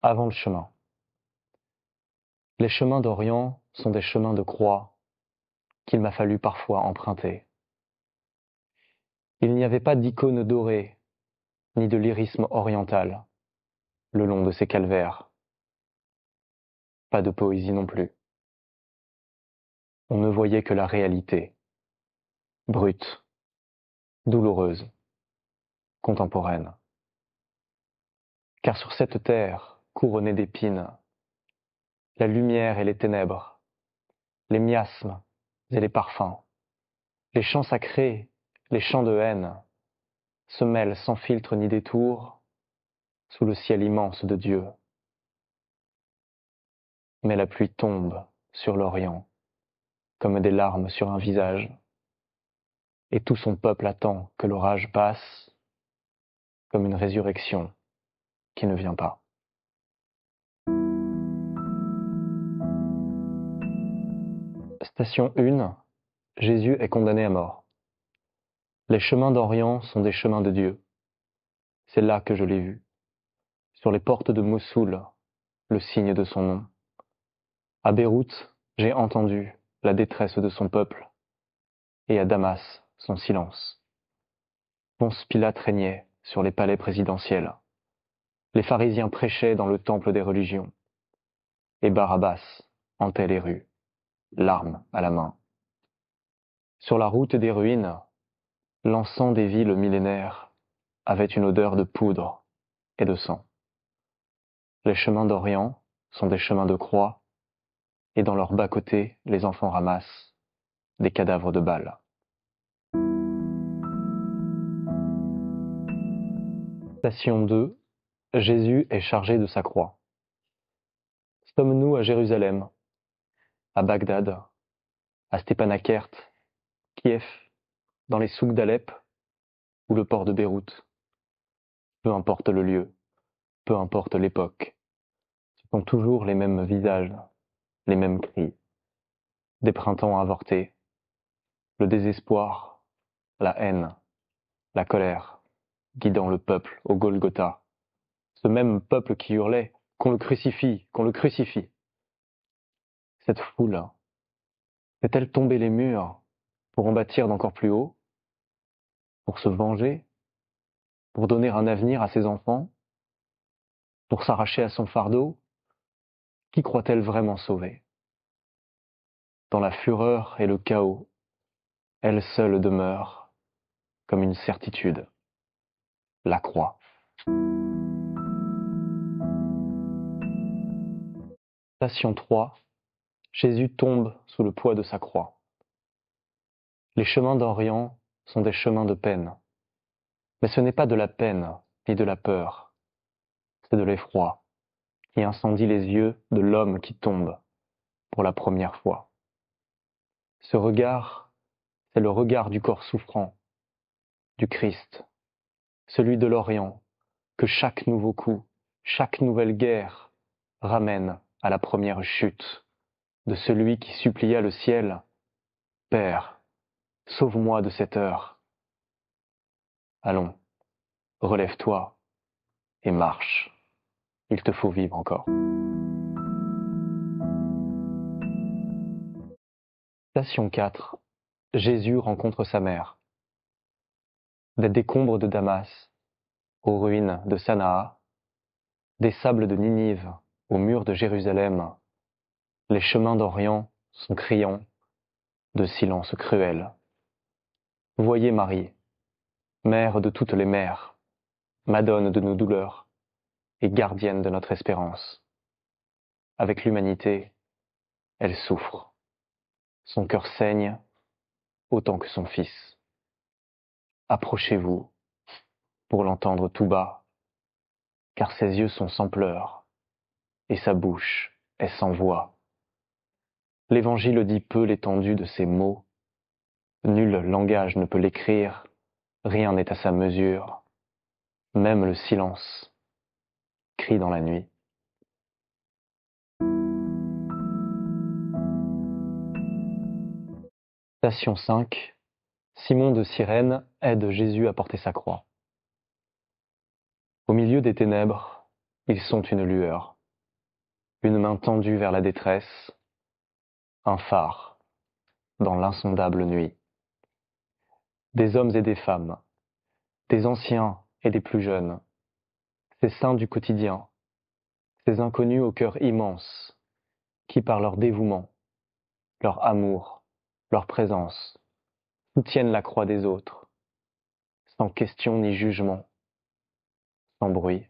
Avant le chemin. Les chemins d'Orient sont des chemins de croix qu'il m'a fallu parfois emprunter. Il n'y avait pas d'icône dorée, ni de lyrisme oriental, le long de ces calvaires. Pas de poésie non plus. On ne voyait que la réalité, brute, douloureuse, contemporaine. Car sur cette terre couronnée d'épines, la lumière et les ténèbres, les miasmes et les parfums, les chants sacrés, les chants de haine, se mêlent sans filtre ni détour sous le ciel immense de Dieu. Mais la pluie tombe sur l'Orient comme des larmes sur un visage, et tout son peuple attend que l'orage passe comme une résurrection qui ne vient pas. Station 1. Jésus est condamné à mort. Les chemins d'Orient sont des chemins de Dieu. C'est là que je l'ai vu. Sur les portes de Mossoul, le signe de son nom. À Beyrouth, j'ai entendu la détresse de son peuple, et à Damas, son silence. Ponce Pilate régnait sur les palais présidentiels. Les pharisiens prêchaient dans le temple des religions. Et Barabbas hantait les rues, l'arme à la main. Sur la route des ruines, l'encens des villes millénaires avait une odeur de poudre et de sang. Les chemins d'Orient sont des chemins de croix, et dans leurs bas-côtés, les enfants ramassent des cadavres de balles. Station 2. Jésus est chargé de sa croix. Sommes-nous à Jérusalem, à Bagdad, à Stepanakert, Kiev, dans les souks d'Alep ou le port de Beyrouth? Peu importe le lieu, peu importe l'époque, ce sont toujours les mêmes visages, les mêmes cris. Des printemps avortés, le désespoir, la haine, la colère, guidant le peuple au Golgotha. Ce même peuple qui hurlait « Qu'on le crucifie, qu'on le crucifie !» Cette foule, fait-elle tomber les murs pour en bâtir d'encore plus haut, pour se venger, pour donner un avenir à ses enfants, pour s'arracher à son fardeau? Qui croit-elle vraiment sauver? Dans la fureur et le chaos, elle seule demeure comme une certitude, la croix. Station 3. Jésus tombe sous le poids de sa croix. Les chemins d'Orient sont des chemins de peine. Mais ce n'est pas de la peine ni de la peur, c'est de l'effroi qui incendie les yeux de l'homme qui tombe pour la première fois. Ce regard, c'est le regard du corps souffrant, du Christ, celui de l'Orient, que chaque nouveau coup, chaque nouvelle guerre ramène à la première chute de celui qui supplia le ciel « Père, sauve-moi de cette heure. » Allons, relève-toi et marche. Il te faut vivre encore. Station 4. Jésus rencontre sa mère. Des décombres de Damas aux ruines de Sanaa, des sables de Ninive aux murs de Jérusalem, les chemins d'Orient sont criants de silence cruel. Voyez Marie, mère de toutes les mères, madone de nos douleurs et gardienne de notre espérance. Avec l'humanité, elle souffre. Son cœur saigne autant que son fils. Approchez-vous pour l'entendre tout bas, car ses yeux sont sans pleurs et sa bouche est sans voix. L'Évangile dit peu l'étendue de ses mots. Nul langage ne peut l'écrire, rien n'est à sa mesure. Même le silence crie dans la nuit. Station 5. Simon de Cyrène aide Jésus à porter sa croix. Au milieu des ténèbres, Ils sont une lueur, une main tendue vers la détresse, un phare dans l'insondable nuit. Des hommes et des femmes, des anciens et des plus jeunes, ces saints du quotidien, ces inconnus au cœur immense, qui par leur dévouement, leur amour, leur présence, soutiennent la croix des autres, sans question ni jugement, sans bruit,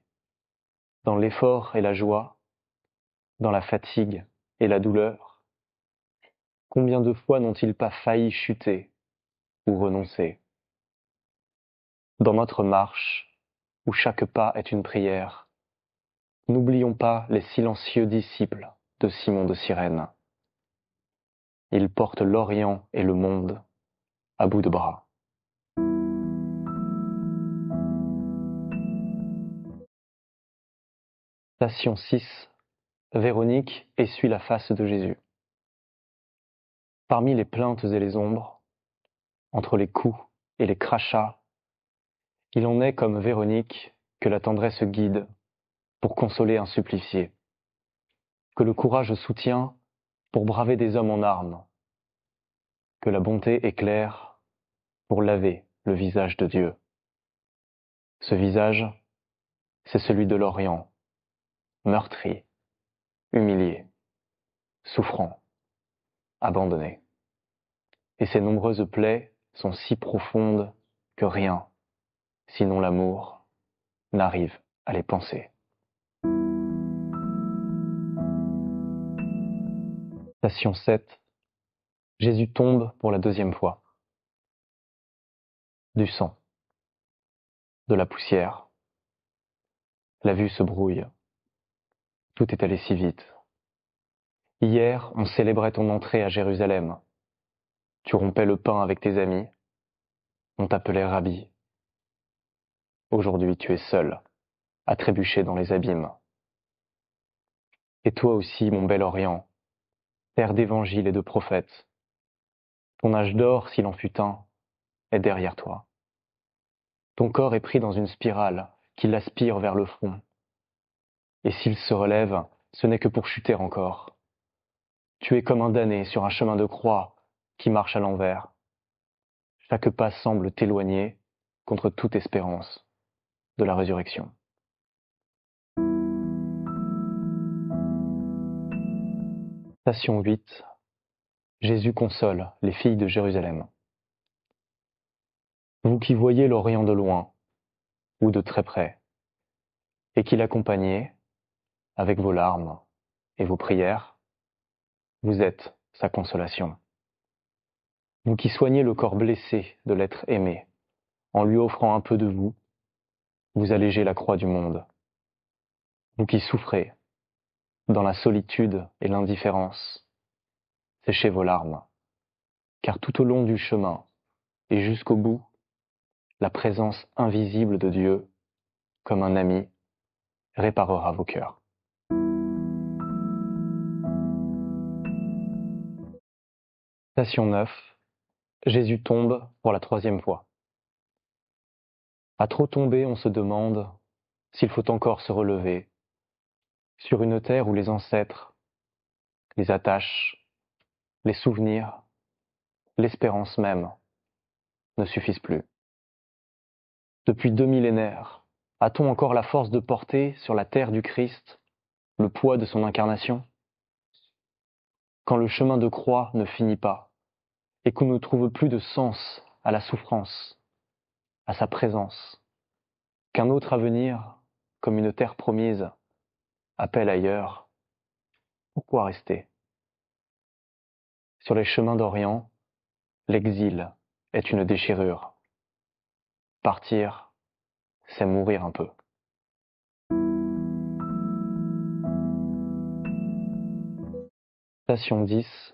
dans l'effort et la joie, dans la fatigue et la douleur. Combien de fois n'ont-ils pas failli chuter ou renoncer? Dans notre marche, où chaque pas est une prière, n'oublions pas les silencieux disciples de Simon de Cyrène. Ils portent l'Orient et le monde à bout de bras. Station 6. Véronique essuie la face de Jésus. Parmi les plaintes et les ombres, entre les coups et les crachats, il en est comme Véronique que la tendresse guide pour consoler un supplicié, que le courage soutient pour braver des hommes en armes, que la bonté éclaire pour laver le visage de Dieu. Ce visage, c'est celui de l'Orient, meurtri, humilié, souffrant, abandonné. Et ces nombreuses plaies sont si profondes que rien, sinon l'amour, n'arrive à les panser. Station 7. Jésus tombe pour la deuxième fois. Du sang, de la poussière. La vue se brouille. Tout est allé si vite. Hier, on célébrait ton entrée à Jérusalem. Tu rompais le pain avec tes amis. On t'appelait Rabbi. Aujourd'hui, tu es seul, à trébucher dans les abîmes. Et toi aussi, mon bel Orient, terre d'évangiles et de prophètes. Ton âge d'or, s'il en fut un, est derrière toi. Ton corps est pris dans une spirale qui l'aspire vers le fond. Et s'il se relève, ce n'est que pour chuter encore. Tu es comme un damné sur un chemin de croix qui marche à l'envers. Chaque pas semble t'éloigner contre toute espérance de la résurrection. Station 8. Jésus console les filles de Jérusalem. Vous qui voyez l'Orient de loin ou de très près, et qui l'accompagnez avec vos larmes et vos prières, vous êtes sa consolation. Vous qui soignez le corps blessé de l'être aimé, en lui offrant un peu de vous, vous allégez la croix du monde. Vous qui souffrez dans la solitude et l'indifférence, séchez vos larmes, car tout au long du chemin et jusqu'au bout, la présence invisible de Dieu, comme un ami, réparera vos cœurs. Station 9. Jésus tombe pour la troisième fois. À trop tomber, on se demande s'il faut encore se relever sur une terre où les ancêtres, les attaches, les souvenirs, l'espérance même ne suffisent plus. Depuis 2 millénaires, a-t-on encore la force de porter sur la terre du Christ le poids de son incarnation? Quand le chemin de croix ne finit pas et qu'on ne trouve plus de sens à la souffrance, à sa présence, qu'un autre avenir, comme une terre promise, appelle ailleurs, pourquoi rester? Sur les chemins d'Orient, l'exil est une déchirure. Partir, c'est mourir un peu. Station 10.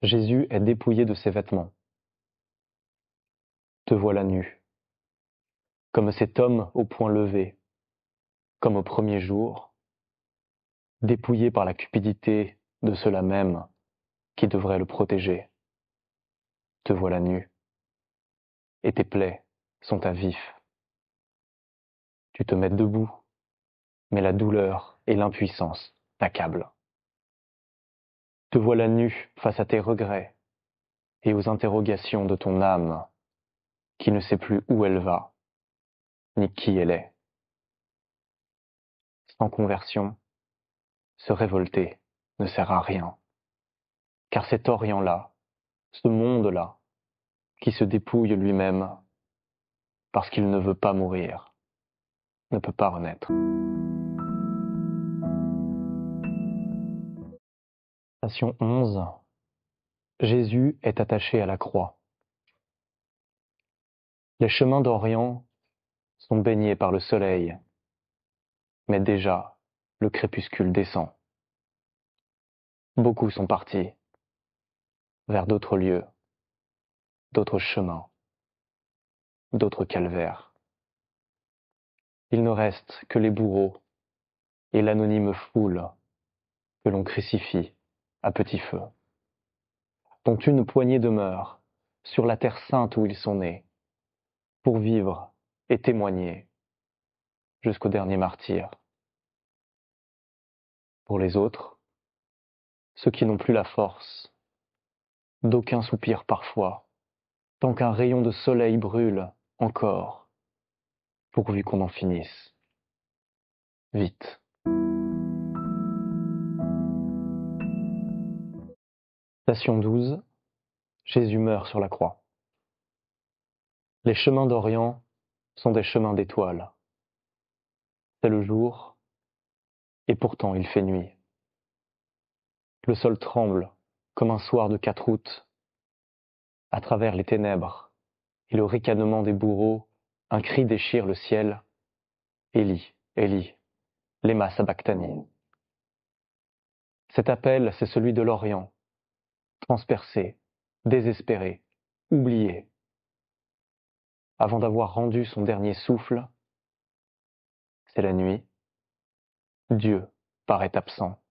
Jésus est dépouillé de ses vêtements. Te voilà nu, comme cet homme au poing levé, comme au premier jour, dépouillé par la cupidité de ceux-là même qui devraient le protéger. Te voilà nu, et tes plaies sont à vif. Tu te mets debout, mais la douleur et l'impuissance t'accablent. Te voilà nu face à tes regrets et aux interrogations de ton âme qui ne sait plus où elle va, ni qui elle est. Sans conversion, se révolter ne sert à rien, car cet Orient-là, ce monde-là, qui se dépouille lui-même parce qu'il ne veut pas mourir, ne peut pas renaître. Station 11. Jésus est attaché à la croix. Les chemins d'Orient sont baignés par le soleil, mais déjà le crépuscule descend. Beaucoup sont partis vers d'autres lieux, d'autres chemins, d'autres calvaires. Il ne reste que les bourreaux et l'anonyme foule que l'on crucifie à petit feu, dont une poignée demeure sur la terre sainte où ils sont nés, pour vivre et témoigner jusqu'au dernier martyr. Pour les autres, ceux qui n'ont plus la force, d'aucun soupir parfois, tant qu'un rayon de soleil brûle encore, pourvu qu'on en finisse. Vite. Station 12. Jésus meurt sur la croix. Les chemins d'Orient sont des chemins d'étoiles. C'est le jour, et pourtant il fait nuit. Le sol tremble comme un soir de 4 août. À travers les ténèbres et le ricanement des bourreaux, un cri déchire le ciel. Élie, Élie, lema sabachthani. Cet appel, c'est celui de l'Orient, transpercé, désespéré, oublié. Avant d'avoir rendu son dernier souffle, c'est la nuit. Dieu paraît absent.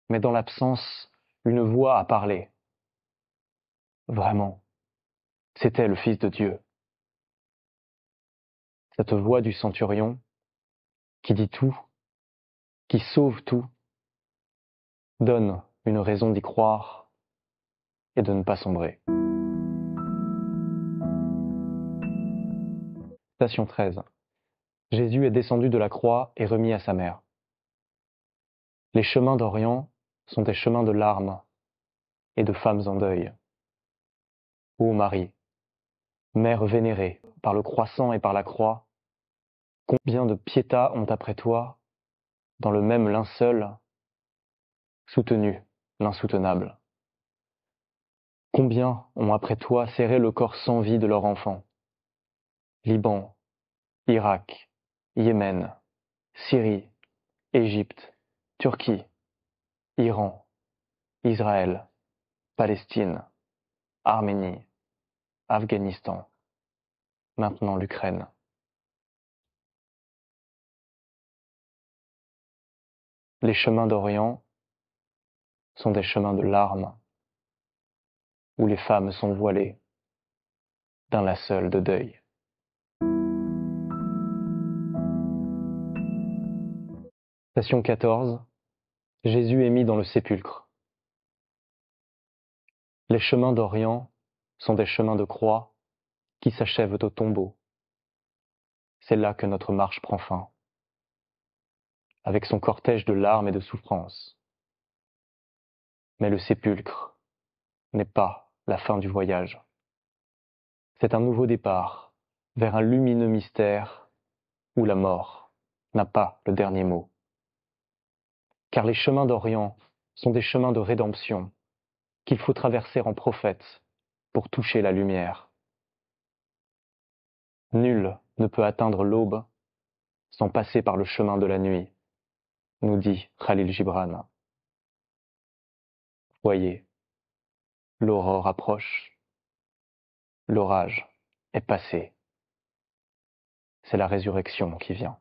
Mais dans l'absence, une voix a parlé. Vraiment, c'était le Fils de Dieu. Cette voix du centurion qui dit tout, qui sauve tout, donne une raison d'y croire et de ne pas sombrer. Station 13. Jésus est descendu de la croix et remis à sa mère. Les chemins d'Orient sont des chemins de larmes et de femmes en deuil. Ô Marie, mère vénérée par le croissant et par la croix, combien de piétas ont après toi, dans le même linceul, soutenu l'insoutenable? Combien ont après toi serré le corps sans vie de leur enfant? Liban, Irak, Yémen, Syrie, Égypte, Turquie, Iran, Israël, Palestine, Arménie, Afghanistan, maintenant l'Ukraine. Les chemins d'Orient sont des chemins de larmes où les femmes sont voilées d'un linceul de deuil. Station 14. Jésus est mis dans le sépulcre. Les chemins d'Orient sont des chemins de croix qui s'achèvent au tombeau. C'est là que notre marche prend fin, avec son cortège de larmes et de souffrances. Mais le sépulcre n'est pas la fin du voyage. C'est un nouveau départ vers un lumineux mystère où la mort n'a pas le dernier mot. Car les chemins d'Orient sont des chemins de rédemption qu'il faut traverser en prophète pour toucher la lumière. Nul ne peut atteindre l'aube sans passer par le chemin de la nuit, nous dit Khalil Gibran. Voyez, l'aurore approche, l'orage est passé, c'est la résurrection qui vient.